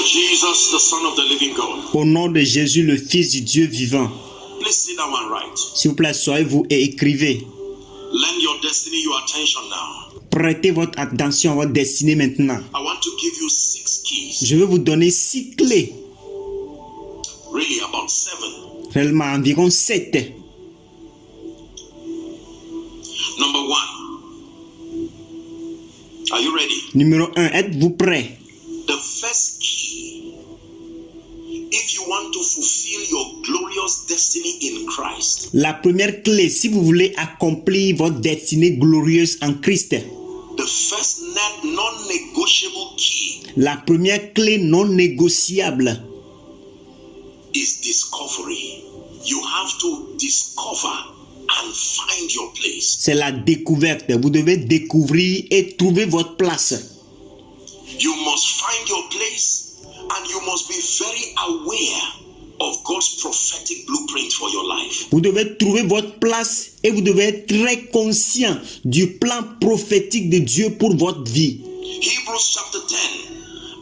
Jesus, the Son of the living God. Au nom de Jésus, le Fils du Dieu vivant. Please sit down and write. S'il vous plaît, soyez-vous et écrivez. Lend your destiny your attention now. Prêtez votre attention à votre destinée maintenant. I want to give you 6 keys. Je vais vous donner 6 clés. Really, about 7. Réellement, environ 7. Number 1. Are you ready? Numéro 1, êtes-vous prêts? The first key, if you want to fulfill your glorious destiny in Christ, La première clé, si vous voulez accomplir votre destinée glorieuse en Christ, the first non-negotiable key la première clé non négociable, is discovery. You have to discover and find your place. c'est la découverte. Vous devez découvrir et trouver votre place. You must find your place and you must be very aware of God's prophetic blueprint for your life. Vous devez trouver votre place et vous devez être très conscient du plan prophétique de Dieu pour votre vie. Hebrews chapter 10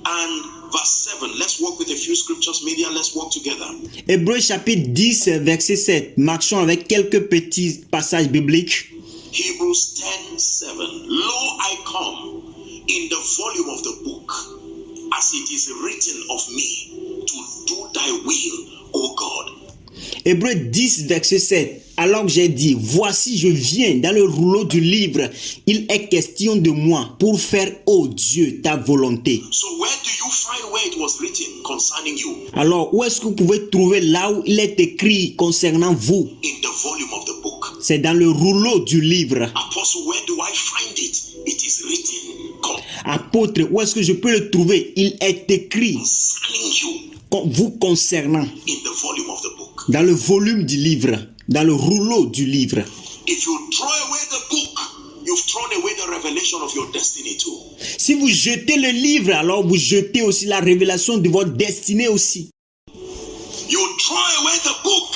and verse 7. Let's walk with a few scriptures. Media, let's walk together. Hébreux chapitre 10, verset 7. Marchons avec quelques petits passages bibliques. Hebrews 10, 7. Lo, I come in the volume of the book, as it is written of me, to do thy will, O God. Hébreux 10, verset 7. Alors que j'ai dit, voici je viens dans le rouleau du livre. Il est question de moi pour faire, ô Dieu, ta volonté. So where do you find where it was written concerning you? Alors, où est-ce que vous pouvez trouver là où il est écrit concernant vous? In the volume of the book. C'est dans le rouleau du livre. Apostle, where do I find it? It is written. God, Apôtre, où est-ce que je peux le trouver? Il est écrit concerning you vous concernant in the volume of the book. dans le volume du livre, dans le rouleau du livre. If you throw away the book, you've thrown away the revelation of your destiny too. Si vous jetez le livre, alors vous jetez aussi la révélation de votre destinée aussi. You throw away the book,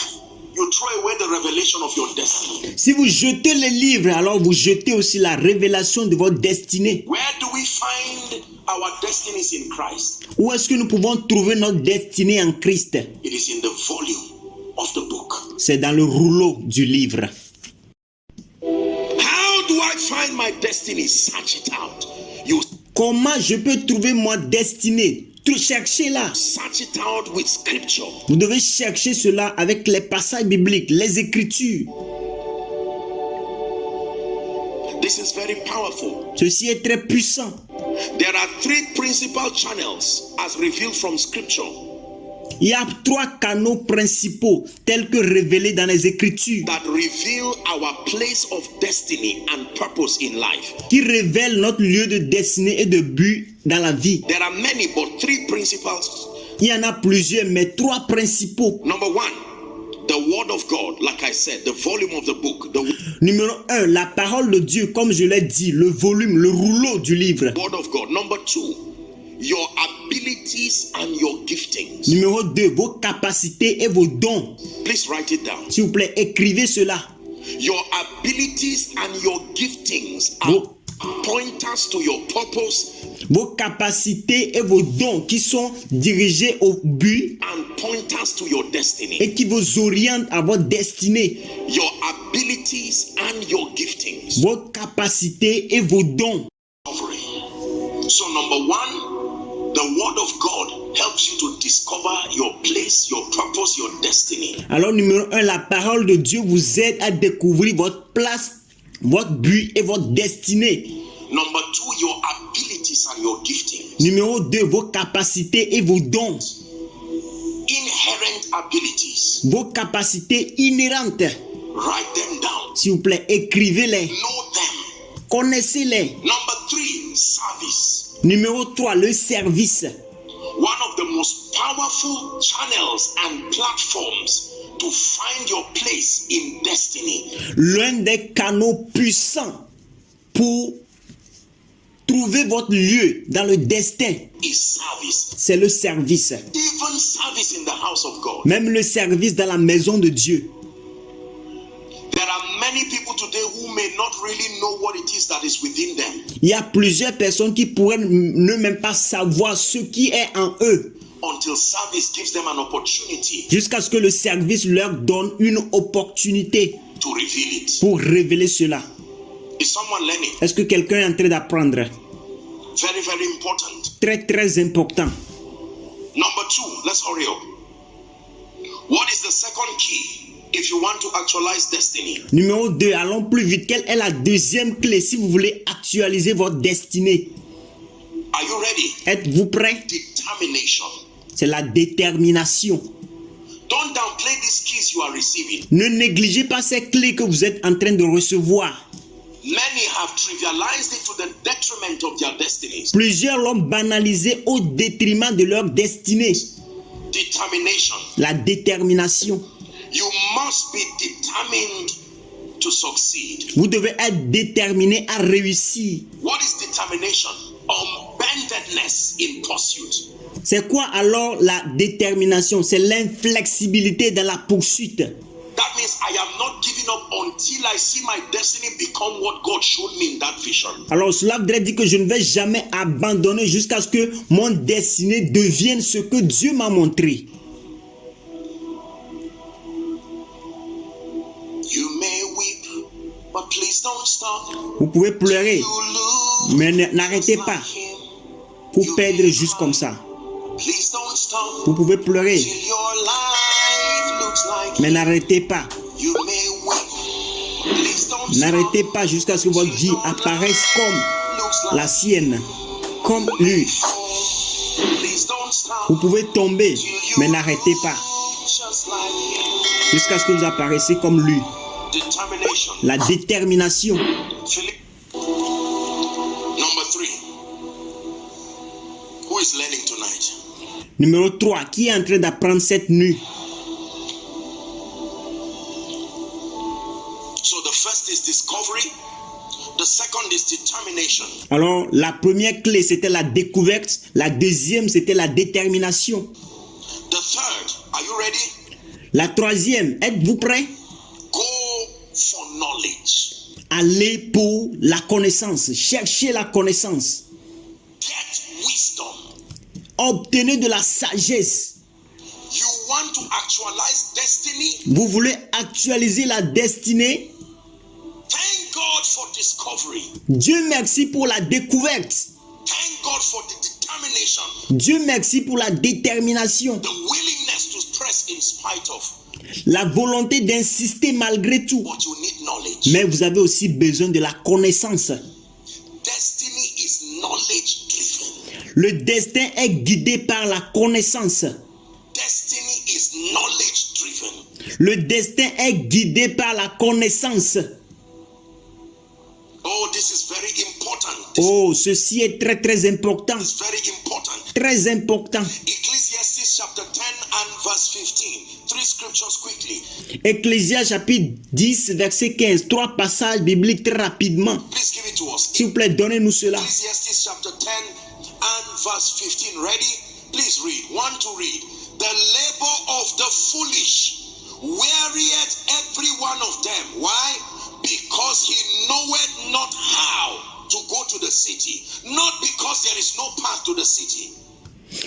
you throw away the revelation of your destiny. Si vous jetez le livre, alors vous jetez aussi la révélation de votre destinée. Where do we find our destinies in Christ? Où est-ce que nous pouvons trouver notre destinée en Christ? It is in the volume of the book. C'est dans le rouleau du livre. How do I find my destiny? Search it out. You Comment je peux trouver ma destinée? Cherchez-la. search it out with scripture. Vous devez chercher cela avec les passages bibliques, les Écritures. This is very powerful. Ceci est très puissant. There are 3 principal channels as revealed from scripture Il y a 3 canaux principaux tels que révélés dans les Écritures that reveal our place of destiny and purpose in life. qui révèlent notre lieu de destinée et de but dans la vie. There are many, but 3 principles. Il y en a plusieurs, mais 3 principaux. Number 1, the word of God, like I said, the volume of the book, the Numéro 1, la parole de Dieu, comme je l'ai dit, le volume, le rouleau du livre. word of God. Number 2, your abilities and your giftings. Numéro 2, vos capacités et vos dons. Please write it down. S'il vous plaît, écrivez cela. Your abilities and your giftings are Vos, pointers to your purpose vos capacités et vos dons qui sont dirigés au but and pointers to your destiny. et qui vous orientent à votre destinée. Your abilities and your giftings. Vos capacités et vos dons. So number 1, the word of God helps you to discover your place, your purpose, your destiny. Alors, numéro 1, la parole de Dieu vous aide à découvrir votre place, votre but et votre destinée. Number 2, your abilities and your giftings. Numéro 2, vos capacités et vos dons. Inherent abilities. Vos capacités inhérentes. Write them down. S'il vous plaît, écrivez-les. Know them. Connaissez-les. Number 3, service. Numéro 3, le service. One of the most powerful channels and platforms to find your place in destiny. L'un des canaux puissants pour trouver votre lieu dans le destin, Is service. c'est le service. Even service in the house of God. Même le service dans la maison de Dieu. There are many people today who may not really know what it is that is within them. Il y a plusieurs personnes qui pourraient ne même pas savoir ce qui est en eux Until service gives them an opportunity jusqu'à ce que le service leur donne une opportunité to reveal it. pour révéler cela. Is someone learning? Est-ce que quelqu'un est en train d'apprendre? Very, very important. Très, très important. Number 2, let's hurry up. What is the second key if you want to actualize destiny? Numéro 2, allons plus vite. Quelle est la deuxième clé si vous voulez actualiser votre destinée? Are you ready? Êtes-vous prêts? Determination. C'est la détermination. Don't downplay these keys you are receiving. Ne négligez pas ces clés que vous êtes en train de recevoir. Many have trivialized it to the detriment of their destinies. Plusieurs l'ont banalisé au détriment de leur destinée. Determination. La détermination. You must be determined to succeed. Vous devez être déterminé à réussir. What is determination? Unbendedness in pursuit. C'est quoi alors la détermination? C'est l'inflexibilité dans la poursuite. That means I am not giving up until I see my destiny become what God showed me in that vision. Alors cela voudrait dire que je ne vais jamais abandonner jusqu'à ce que mon destinée devienne ce que Dieu m'a montré. You may weep, but please don't stop. Vous pouvez pleurer, You lose mais n'arrêtez pas like him. pour perdre juste comme ça. Please don't stop Vous pouvez pleurer, till your life looks like mais n'arrêtez pas. you may weep. Please don't N'arrêtez stop pas jusqu'à ce que votre vie apparaisse comme looks la like sienne, comme lui. please don't stop Vous pouvez tomber, mais n'arrêtez pas just like him. jusqu'à ce que vous apparaissiez comme lui. Determination. La détermination. Philip. Number 3. Who is learning tonight? Numéro 3, qui est en train d'apprendre cette nuit? So the first is discovery. The second is determination. Alors, la première clé, c'était la découverte. La deuxième, c'était la détermination. The third, are you ready? La troisième, êtes-vous prêts? Go for knowledge. Allez pour la connaissance. Cherchez la connaissance. Get wisdom. Obtenez de la sagesse. You want to actualize destiny? Vous voulez actualiser la destinée? Thank God for discovery. Dieu merci pour la découverte. Thank God for the determination. Dieu merci pour la détermination. The willingness to press in spite of. La volonté d'insister malgré tout. But you need knowledge. Mais vous avez aussi besoin de la connaissance. Destiny is knowledge driven. Le destin est guidé par la connaissance. Destiny is knowledge driven. Le destin est guidé par la connaissance. Oh, this is very important. Oh, ceci est très très important. This is very important. Très important. Ecclesiastes chapter 10 and verse 15. 3 scriptures quickly. Ecclésias chapitre 10 verset 15. 3 passages bibliques très rapidement. Please give it to us. S'il vous plaît, donnez-nous cela. Ecclesiastes chapter 10 and verse 15. Ready? Please read. One to read. The labor of the foolish wearieth every one of them. Why? Because he knoweth not how to go to the city. Not because there is no path to the city.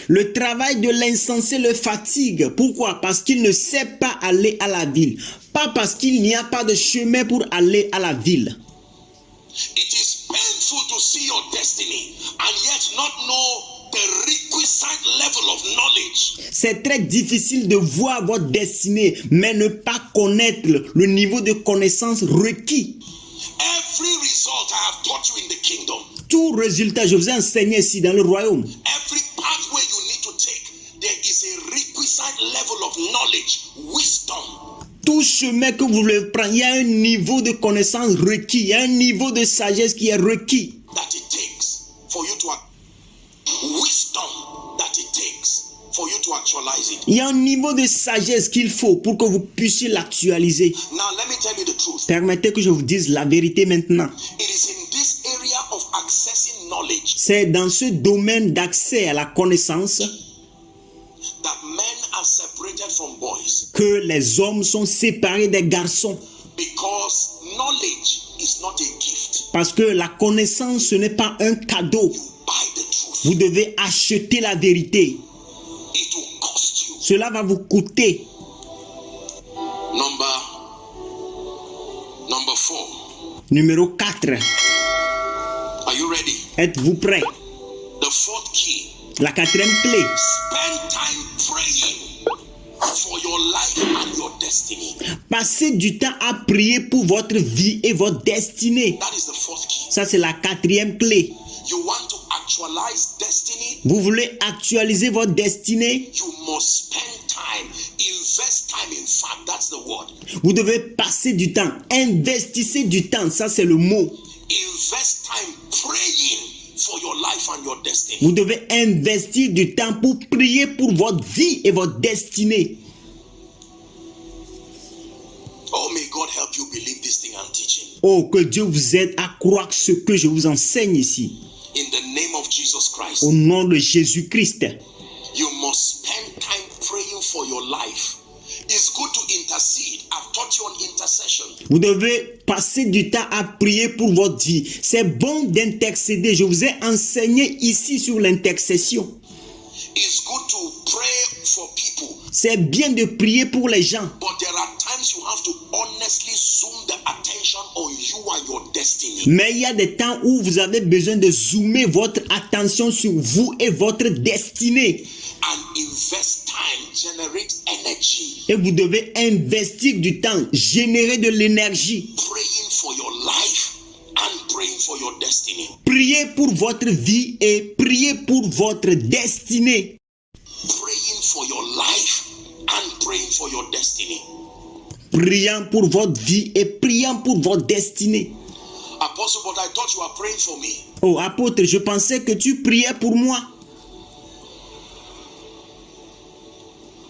Le travail de l'insensé le fatigue. Pourquoi? Parce qu'il ne sait pas aller à la ville. Pas parce qu'il n'y a pas de chemin pour aller à la ville. It is painful to see your destiny and yet not know the requisite level of knowledge. C'est très difficile de voir votre destinée, mais ne pas connaître le niveau de connaissance requis. Every result I have taught you in the kingdom. Tout résultat, je vous ai enseigné ici dans le royaume. Every pathway you need to take, there is a requisite level of knowledge, wisdom. Tout chemin que vous voulez prendre, il y a un niveau de connaissance requis, il y a un niveau de sagesse qui est requis. That it takes for you to wisdom that it takes for you to actualize it. Il y a un niveau de sagesse qu'il faut pour que vous puissiez l'actualiser. Now let me tell you the truth. Permettez que je vous dise la vérité maintenant. It is in this area of accessing knowledge C'est dans ce domaine d'accès à la connaissance that men are separated from boys, que les hommes sont séparés des garçons. because knowledge is not a gift. Parce que la connaissance, ce n'est pas un cadeau. You buy the truth. Vous devez acheter la vérité. It will cost you. Cela va vous coûter. Number 4. Numéro 4. Are you ready? Êtes-vous prêts? The fourth key. La 4e clé. Spend time praying for your life and your destiny. Passez du temps à prier pour votre vie et votre destinée. That is the fourth key. Ça, c'est la 4e clé. You want to actualize destiny? Vous voulez actualiser votre destinée? You must spend time, invest time. In fact, that's the word. Vous devez passer du temps. Investissez du temps. Ça, c'est le mot. Invest time praying for your life and your destiny. Vous devez investir du temps pour prier pour votre vie et votre destinée. Oh, may God help you believe this thing I'm teaching. Oh, que Dieu vous aide à croire ce que je vous enseigne ici. In the name of Jesus Christ. Au nom de Jésus-Christ. You must spend time praying for your life. It's good to intercede. I've taught you on intercession. Vous devez passer du temps à prier pour votre vie. C'est bon d'intercéder. Je vous ai enseigné ici sur l'intercession. It's good to pray for people. C'est bien de prier pour les gens. But there are times you have to honestly zoom the attention on you and your destiny. Mais il y a des temps où vous avez besoin de zoomer votre attention sur vous et votre destinée. And invest time, generate energy. Et vous devez investir du temps, générer de l'énergie. Praying for your life and praying for your destiny. Priez pour votre vie et priez pour votre destinée. Praying for your life and praying for your destiny. Priant pour votre vie et priant pour votre destinée. Apostle, but I thought you were praying for me. Oh apôtre, je pensais que tu priais pour moi.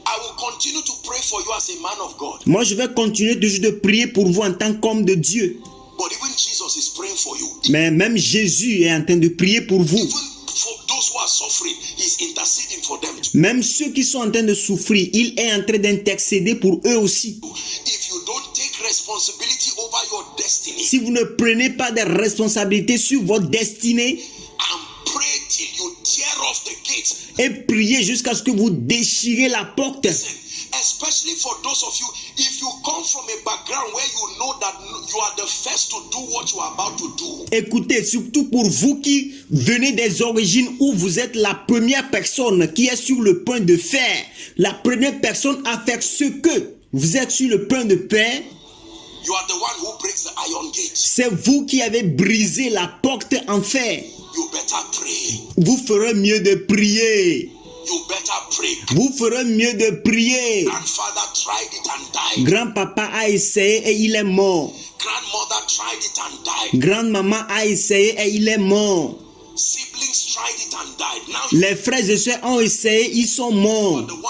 I will continue to pray for you as a man of God. Moi, je vais continuer toujours de prier pour vous en tant qu'homme de Dieu. But even Jesus is praying for you. Mais même Jésus est en train de prier pour vous. Even for those who are suffering, he's interceding for them. Même ceux qui sont en train de souffrir, il est en train d'intercéder pour eux aussi. If you don't take responsibility over your destiny Si vous ne prenez pas de responsabilité sur votre destinée and pray till you tear off the gate, et priez jusqu'à ce que vous déchirez la porte. especially for those of you, if you come from a background where you know that you are the first to do what you are about to do. Écoutez, surtout pour vous qui venez des origines où vous êtes la première personne qui est sur le point de faire, la première personne à faire ce que vous êtes sur le point de faire, You are the one who breaks the iron gate. c'est vous qui avez brisé la porte en fer. You better pray. Vous ferez mieux de prier. You better pray. Vous ferez mieux de prier. Grandfather tried it and died. Grand-papa a essayé et il est mort. Grandmother tried it and died. Grande-maman a essayé et il est mort. Siblings tried it and died. Now Les frères et sœurs ont essayé, ils sont morts. the one,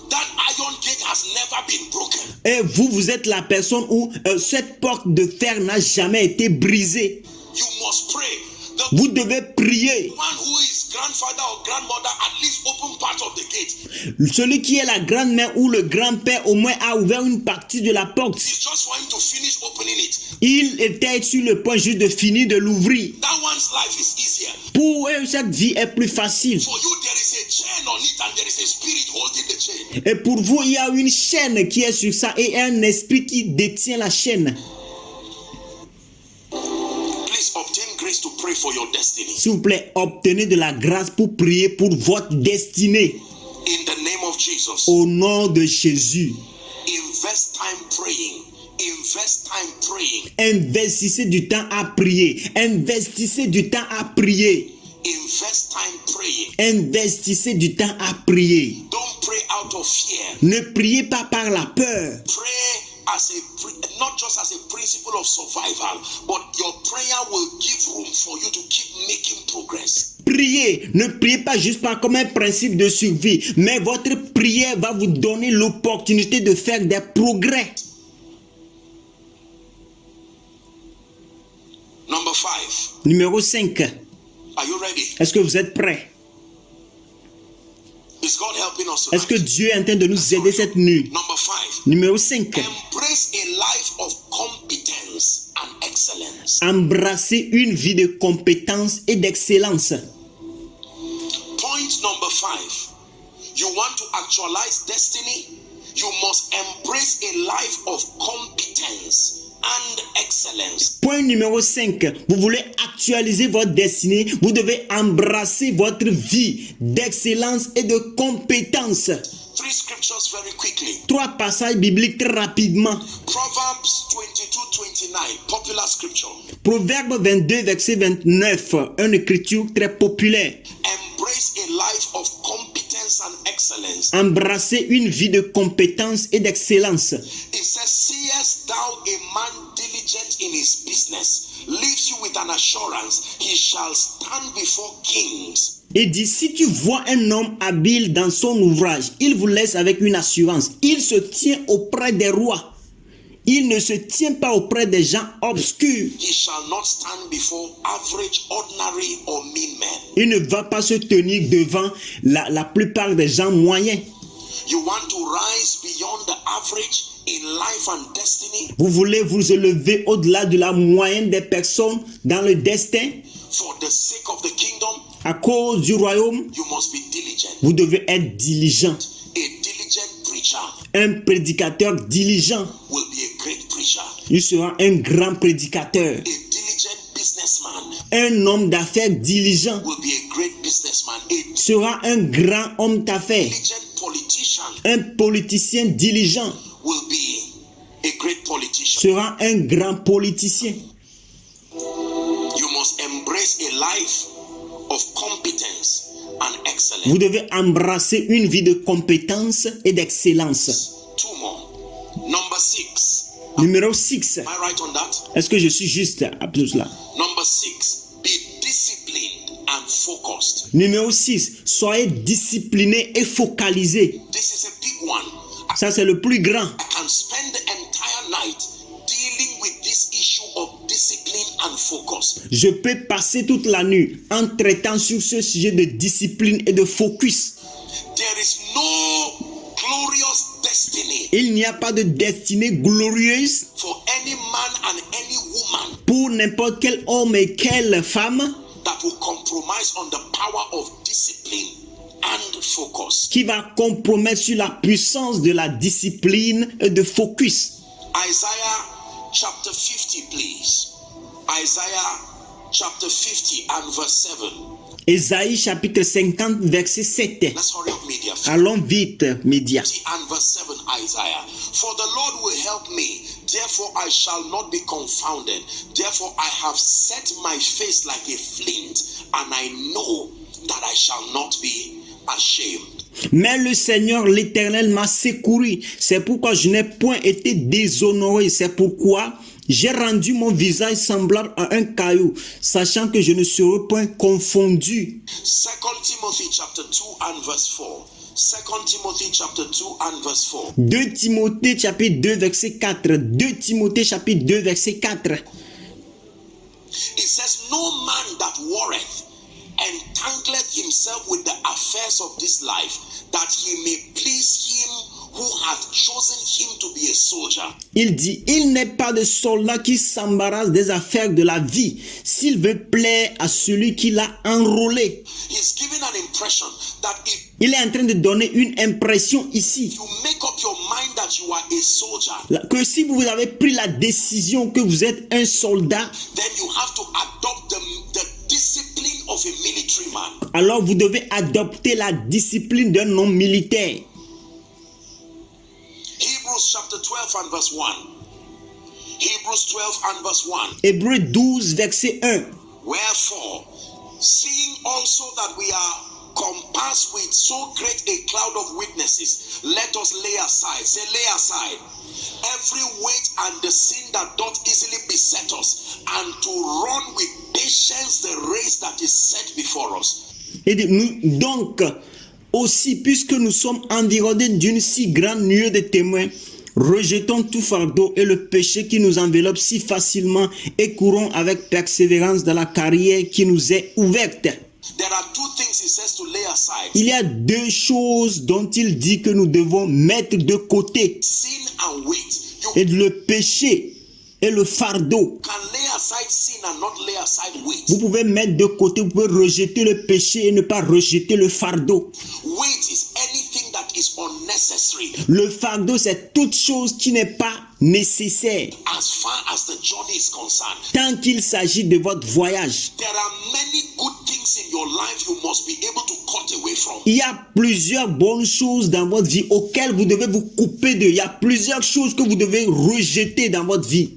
that iron gate has never been broken. Et vous, vous êtes la personne où cette porte de fer n'a jamais été brisée. You must pray. The Vous devez prier. one who is grandfather or grandmother at least open part of the gate. Celui qui est la grand-mère ou le grand-père au moins a ouvert une partie de la porte. It's just for him to finish opening it. Il était sur le point juste de finir de l'ouvrir. That one's life is easier. Pour eux, cette vie est plus facile. For you, there is a chain on it and there is a spirit holding the chain. Et pour vous, il y a une chaîne qui est sur ça et un esprit qui détient la chaîne. Please obtain grace to pray for your destiny. S'il vous plaît, obtenez de la grâce pour prier pour votre destinée. In the name of Jesus. Au nom de Jésus. Invest time praying. Invest time praying. Investissez du temps à prier. Investissez du temps à prier. Invest time praying. Investissez du temps à prier. Don't pray out of fear. Ne priez pas par la peur. Pray as not just as a principle of survival, but your prayer will give room for you to keep making progress. Priez, ne priez pas juste pas comme un principe de survie, mais votre prière va vous donner l'opportunité de faire des progrès. Number 5. Numéro 5. Are you ready? Est-ce que vous êtes prêts? Is God helping us Est-ce que tonight? Dieu est en train de nous aider cette nuit? Number 5. Numéro 5. Embrace a life of competence and excellence. excellence. Embrasser une vie de compétence et d'excellence. Point number 5. You want to actualize destiny? You must embrace a life of competence and excellence. Point numéro 5. Vous voulez actualiser votre destinée, vous devez embrasser votre vie d'excellence et de compétence. 3 scriptures very quickly. 3 passages bibliques très rapidement. Proverbs 22:29, popular scripture. Proverbe 22, verset 29, une écriture très populaire. Embrace a life of competence and excellence. Embrasser une vie de compétence et d'excellence. It says, seest thou a man diligent in his business, leaves you with an assurance, he shall stand before kings. Et dit, si tu vois un homme habile dans son ouvrage, il vous laisse avec une assurance. Il se tient auprès des rois. Il ne se tient pas auprès des gens obscurs. He shall not stand before average, ordinary, or mean men. Il ne va pas se tenir devant la plupart des gens moyens. You want to rise beyond the average in life and destiny? Vous voulez vous élever au-delà de la moyenne des personnes dans le destin? For the sake of the kingdom, À cause du royaume, you must be diligent. vous devez être diligent. A diligent preacher Un prédicateur diligent, will be a great preacher. il sera un grand prédicateur. A diligent businessman Un homme d'affaires diligent will be a great businessman. A sera un grand homme d'affaires. diligent politician Un politicien diligent will be a great politician. sera un grand politicien. You must embrace a life of competence and excellence. Vous devez embrasser une vie de compétence et d'excellence. 2 more. Number 6. Numéro 6. Am I right on that? Est-ce que je suis juste à tout cela? Number 6. Be disciplined and focused. Numéro 6. Soyez discipliné et focalisé. This is a big one. Ça, c'est le plus grand. I can spend the entire night dealing with this issue of discipline and focus. Je peux passer toute la nuit en traitant sur ce sujet de discipline et de focus. There is no glorious destiny Il n'y a pas de destinée glorieuse for any man and any woman pour n'importe quel homme et quelle femme that will compromise on the power of discipline and focus. qui va compromettre sur la puissance de la discipline et de focus. Isaiah chapter 50, please. Isaiah chapter 50 and verse 7. Ésaïe chapitre 50 verset 7. Let's hurry up, media. 50 Allons vite, médias. and verse 7, Isaiah. For the Lord will help me, therefore I shall not be confounded. Therefore I have set my face like a flint, and I know that I shall not be ashamed. Mais le Seigneur l'Éternel m'a secouru. C'est pourquoi je n'ai point été déshonoré. C'est pourquoi j'ai rendu mon visage semblable à un caillou, sachant que je ne serai point confondu. 2 Timothy chapter 2 and verse 4. 2 Timothy chapter 2 and verse 4. 2 Timothée chapitre 2 verset 4. 2 Timothée chapitre 2 verset 4. It says, no man that warreth entangleth himself with the affairs of this life, that he may please him who hath chosen him to be a soldier. Il dit, il n'est pas de soldat qui s'embarrasse des affaires de la vie, s'il veut plaire à celui qui l'a enrôlé. He's giving an impression that if Il est en train de donner une impression ici, you make up your mind that you are a soldier, que si vous avez pris la décision que vous êtes un soldat, then you have to adopt the discipline of a military man. alors vous devez adopter la discipline d'un homme militaire. Hebrews chapter 12 and verse 1. Hebrews 12 and verse 1. Hébreux 12 verset 1. Wherefore, seeing also that we are compassed with so great a cloud of witnesses, let us lay aside, say lay aside, every weight and the sin that doth easily beset us, and to run with patience the race that is set before us. Et nous, donc, aussi, puisque nous sommes environnés d'une si grande nuée de témoins, rejetons tout fardeau et le péché qui nous enveloppe si facilement et courons avec persévérance dans la carrière qui nous est ouverte. There are two things he says to lay aside. Il y a deux choses dont il dit que nous devons mettre de côté. Sin and weight. You Et le péché et le fardeau. can lay aside sin and not lay aside weight. Vous pouvez mettre de côté, vous pouvez rejeter le péché et ne pas rejeter le fardeau. Weight is anything that is unnecessary Le fardeau, c'est toute chose qui n'est pas nécessaire. as far as the journey is concerned. Tant qu'il s'agit de votre voyage, There are many good things in your life you must be able to cut away from. il y a plusieurs bonnes choses dans votre vie auxquelles vous devez vous couper de. Il y a plusieurs choses que vous devez rejeter dans votre vie.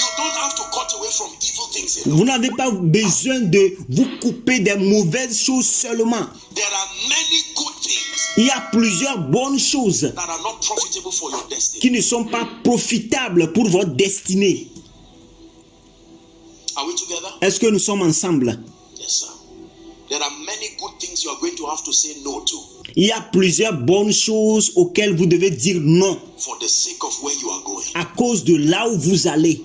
You don't have to cut away from evil things alone. Vous n'avez pas besoin de vous couper des mauvaises choses seulement. There are many good things Il y a plusieurs bonnes choses that are not profitable for your destiny. qui ne sont pas profitables pour votre destinée. Are we together? Est-ce que nous sommes ensemble? Yes, sir. There are many good things you are going to have to say no to Il y a plusieurs bonnes choses auxquelles vous devez dire non for the sake of where you are going. à cause de là où vous allez.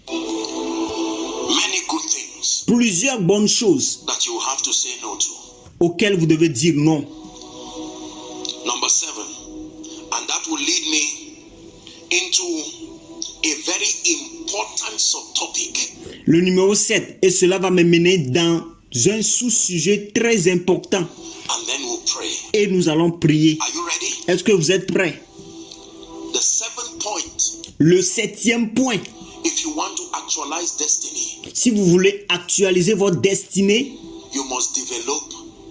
Many good things Plusieurs bonnes choses that you have to say no to. auxquelles vous devez dire non. Number 7, and that will lead me into a very important subtopic. Le numéro 7, et cela va me mener dans un sous-sujet très important. And then we'll pray. Et nous allons prier. Are you ready? Est-ce que vous êtes prêts? The 7th point, Le 7e point, if you want to actualize destiny, si vous voulez actualiser votre destinée, you must develop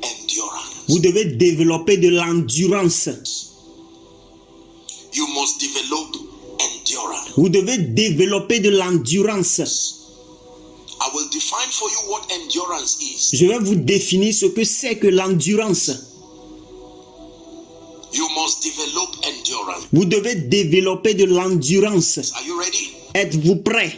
endurance. vous devez développer de l'endurance. You must develop endurance. Vous devez développer de l'endurance. I will define for you what endurance is. Je vais vous définir ce que c'est que l'endurance. You must develop endurance. Vous devez développer de l'endurance. Are you ready? Êtes-vous prêts?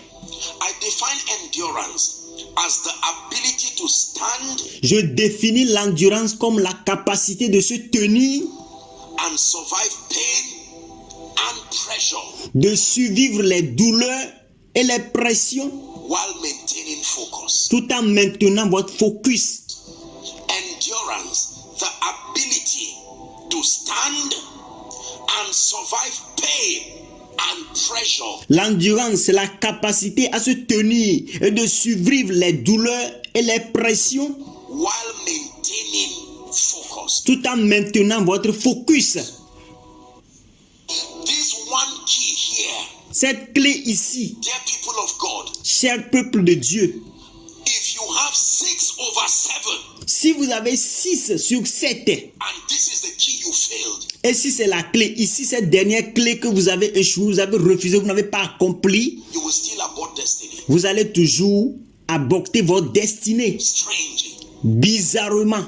I define endurance as the ability to stand Je définis l'endurance comme la capacité de se tenir, and survive pain and pressure de survivre les douleurs et les pressions, while maintaining focus. tout en maintenant votre focus. Endurance, the ability to stand and survive pain and pressure L'endurance, c'est la capacité à se tenir et de survivre les douleurs et les pressions, while maintaining focus. tout en maintenant votre focus. This one key here, Cette clé ici, dear people of God, cher peuple de Dieu, if you have 6/7 si vous avez 6 sur 7, and this is the key you failed, et si c'est la clé ici, cette dernière clé que vous avez échoué, vous avez refusé, vous n'avez pas accompli, you will still abort destiny. vous allez toujours aborter votre destinée, Strangely. bizarrement.